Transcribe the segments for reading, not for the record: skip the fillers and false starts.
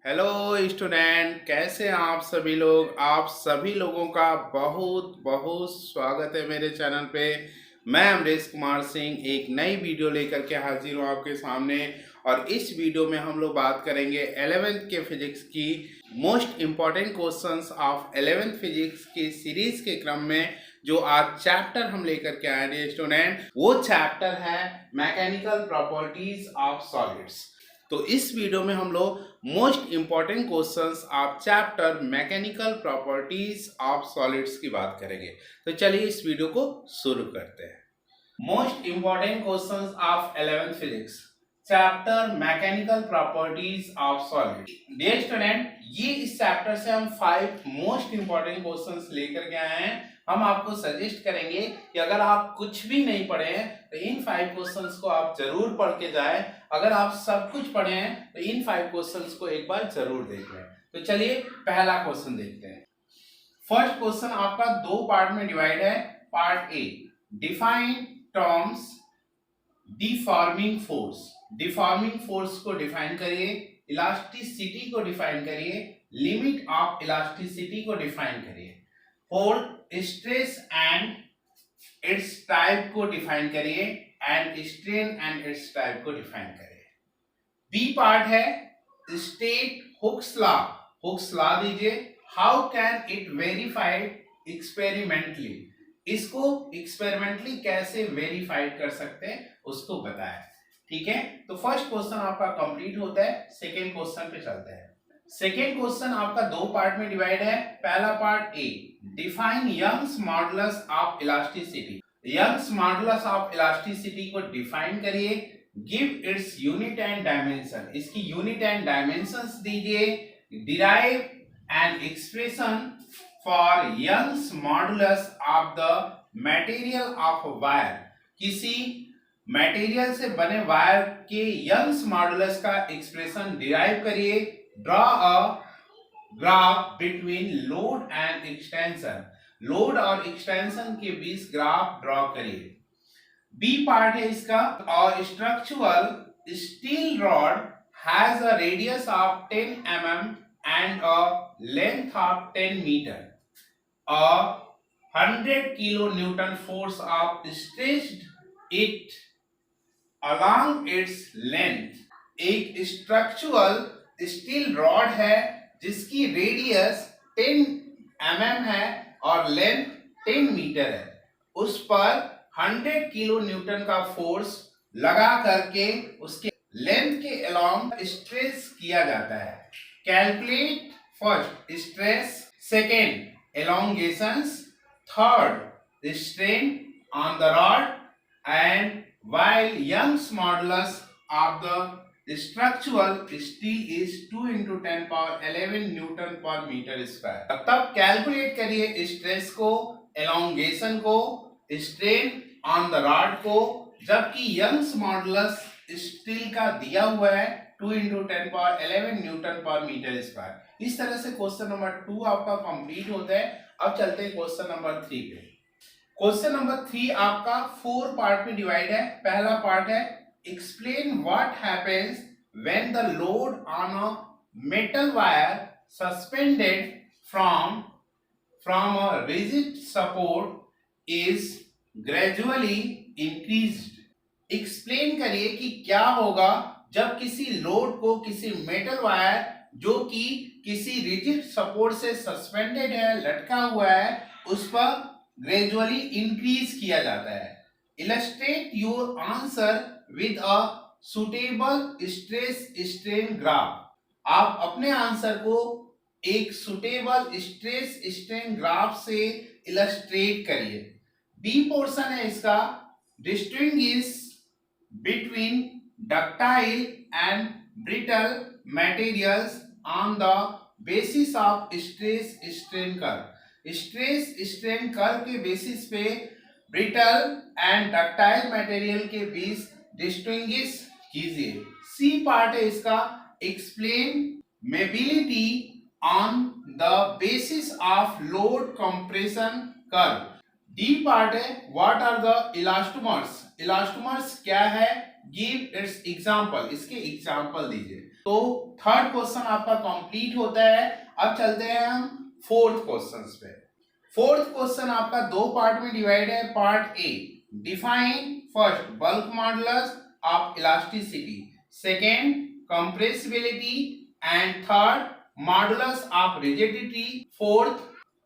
Hello student, कैसे हैं आप सभी लोग। आप सभी लोगों का बहुत बहुत स्वागत है मेरे चैनल पे। मैं अमरीश कुमार सिंह एक नई वीडियो लेकर के हाजिर हूँ आपके सामने। और इस वीडियो में हम लोग बात करेंगे 11th के फिजिक्स की most important questions of 11th physics की सीरीज के क्रम में। जो आज चैप्टर हम लेकर के आए हैं स्टूडेंट, वो चैप्टर है मैकेनिकल प्रॉपर्टीज ऑफ सॉलिड्स। तो इस वीडियो में हम लोग most important questions of chapter mechanical properties of solids की बात करेंगे। तो चलिए इस वीडियो को शुरू करते हैं। Most important questions of 11th physics chapter mechanical properties of solid. Dear student, ये इस चैप्टर से हम 5 मोस्ट इंपॉर्टेंट क्वेश्चंस लेकर के आए हैं। हम आपको सजेस्ट करेंगे कि अगर आप कुछ भी नहीं पढ़े हैं तो इन 5 क्वेश्चंस को आप जरूर पढ़ के जाएं। अगर आप सब कुछ पढ़े हैं तो इन 5 क्वेश्चंस को एक बार जरूर देख लें। तो चलिए पहला क्वेश्चन देखते हैं। फर्स्ट क्वेश्चन आपका 2 पार्ट में डिवाइड है। Part A, define terms deforming force. Deforming force को डिफाइन करिए, इलास्टिसिटी को डिफाइन करिए, लिमिट ऑफ इलास्टिसिटी को डिफाइन करिए, force stress and its type को डिफाइन करिए, and strain and its type को डिफाइन करिए। बी पार्ट है state Hooke's law. Hooke's law दीजिए, how can it verified experimentally. इसको एक्सपेरिमेंटली कैसे वेरीफाइड कर सकते हैं उसको बताएं। ठीक है, तो फर्स्ट क्वेश्चन आपका कंप्लीट होता है। सेकेंड क्वेश्चन पे चलते हैं। सेकेंड क्वेश्चन आपका 2 पार्ट में डिवाइड है। पहला part A, define Young's modulus of elasticity. Young's modulus of elasticity को डिफाइन करिए, give its unit and dimension. इसकी यूनिट एंड डायमेंशंस दीजिए, derive an expression for Young's modulus of the material of wire. किसी material से बने wire के Young's modulus का expression derive करिए। Draw a graph between load and extension. Load और extension के बीच ग्राफ ड्रॉ करिए। बी पार्ट है इसका, अ structural steel rod has a radius of 10 mm and a length of 10 metre. A 100 kilo newton force of stretched it along its length। एक structural steel rod है जिसकी radius 10 mm है और length 10 metre है। उस पर 100 किलो न्यूटन का force लगा करके उसके लेंथ के अलोंग स्ट्रेस किया जाता है। Calculate first stress, second elongations, third strain on the rod, and while Young's modulus of the structural steel is 2 into 10 power 11 Newton per meter square। तब calculate करिए स्ट्रेस को, एलोंगेशन को, strain on the rod को, जबकि Young's modulus steel का दिया हुआ है 2 into 10 power 11 न्यूटन पर मीटर स्क्वायर। इस तरह से क्वेश्चन नंबर 2 आपका कंप्लीट होता है। अब चलते हैं क्वेश्चन नंबर 3 पे। क्वेश्चन नंबर 3 आपका 4 पार्ट में डिवाइड है। पहला पार्ट है explain what happens when the load on a metal wire suspended from a rigid support is gradually increased. Explain करिए कि क्या होगा जब किसी लोड को किसी मेटल वायर जो कि किसी रिजिड सपोर्ट से सस्पेंडेड है, लटका हुआ है, उस पर ग्रेजुअली इंक्रीज किया जाता है। Illustrate your answer with a suitable stress strain graph. आप अपने आंसर को एक सुटेबल स्ट्रेस स्ट्रेन ग्राफ से इलस्ट्रेट करिए। बी पोर्शन है इसका, distinguish between ductile and brittle materials on the basis of stress strain curve. Stress strain curve के basis पे ब्रिटल एंड डक्टाइल मटेरियल के बीच डिस्टिंग्विश कीजिए। सी पार्ट है इसका, explain mobility on the basis of load compression curve. D part है what are the elastomers. Elastomers क्या है, give its example. इसके एग्जांपल दीजिए। तो थर्ड क्वेश्चन आपका कंप्लीट होता है। अब चलते हैं हम फोर्थ क्वेश्चन पे। फोर्थ क्वेश्चन आपका दो पार्ट में डिवाइड है। Part A, define first bulk modulus of elasticity, second compressibility and third modulus of rigidity, fourth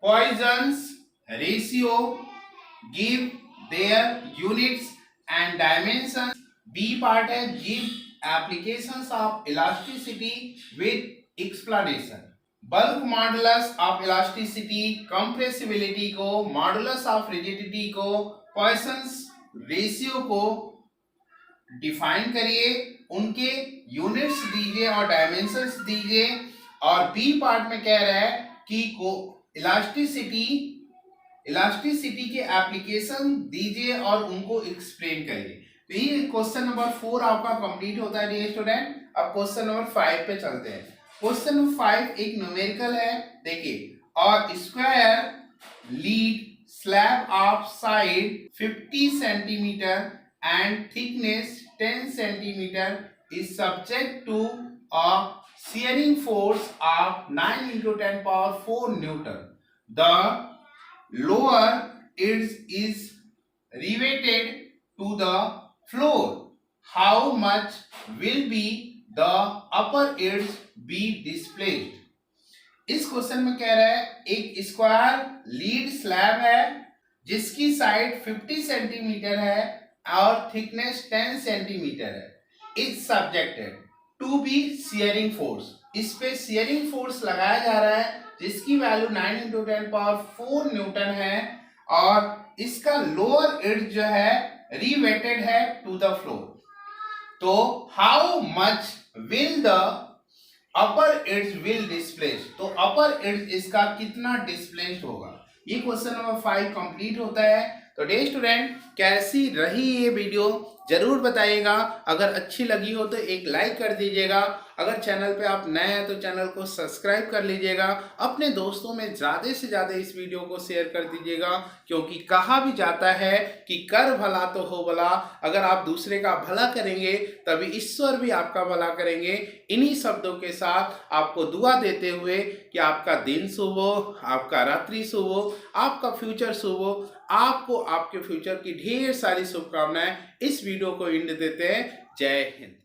Poisson's ratio, give their units and dimension. B part है give applications of elasticity with explanation. Bulk modulus of elasticity, compressibility को, modulus of rigidity को, Poisson's ratio को define करिए, उनके units दीजिए और dimensions दीजिए। और बी पार्ट में कह रहा है कि को इलास्टिसिटी के एप्लीकेशन दीजिए और उनको एक्सप्लेन करिए। तो ये क्वेश्चन नंबर 4 आपका कंप्लीट होता है डियर स्टूडेंट। अब क्वेश्चन नंबर 5 पे चलते हैं। क्वेश्चन नंबर 5 एक न्यूमेरिकल है। देखिए, और square lead slab of side 50 centimetre and thickness 10 centimetre is subject to a shearing force of 9 into 10 power 4 Newton. The lower edge is riveted to the floor. How much will be the upper edge be displaced? इस question में कह रहा है एक square lead slab है जिसकी side 50 centimetre है और थिकनेस 10 सेंटीमीटर है। Is subjected to be shearing force, इस पे शियरिंग फोर्स लगाया जा रहा है जिसकी वैल्यू 9 into 10 power 4 न्यूटन है और इसका लोअर एज जो है रिवेटेड है टू द फ्लोर। तो how much will the upper as will displace, तो अपर एज इसका कितना डिस्प्लेस्ड होगा। ये क्वेश्चन नंबर 5 कंप्लीट होता है। तो डियर स्टूडेंट, कैसी रही ये वीडियो जरूर बताइएगा। अगर अच्छी लगी हो तो एक लाइक कर दीजिएगा। अगर चैनल पे आप नए हैं तो चैनल को सब्सक्राइब कर लीजिएगा। अपने दोस्तों में ज़्यादा से ज़्यादा इस वीडियो को शेयर कर दीजिएगा, क्योंकि कहा भी जाता है कि कर भला तो हो भला। अगर आप दूसरे का भला करेंगे तभी ईश्वर भी आपका भला करेंगे। इन्हीं शब्दों के साथ आपको दुआ देते हुए कि आपका दिन शुभ हो, आपका रात्रि शुभ हो, आपका फ्यूचर शुभ हो, आपको आपके फ्यूचर की ढेर सारी शुभकामनाएं। इस वीडियो को एंड देते हैं। जय हिंद।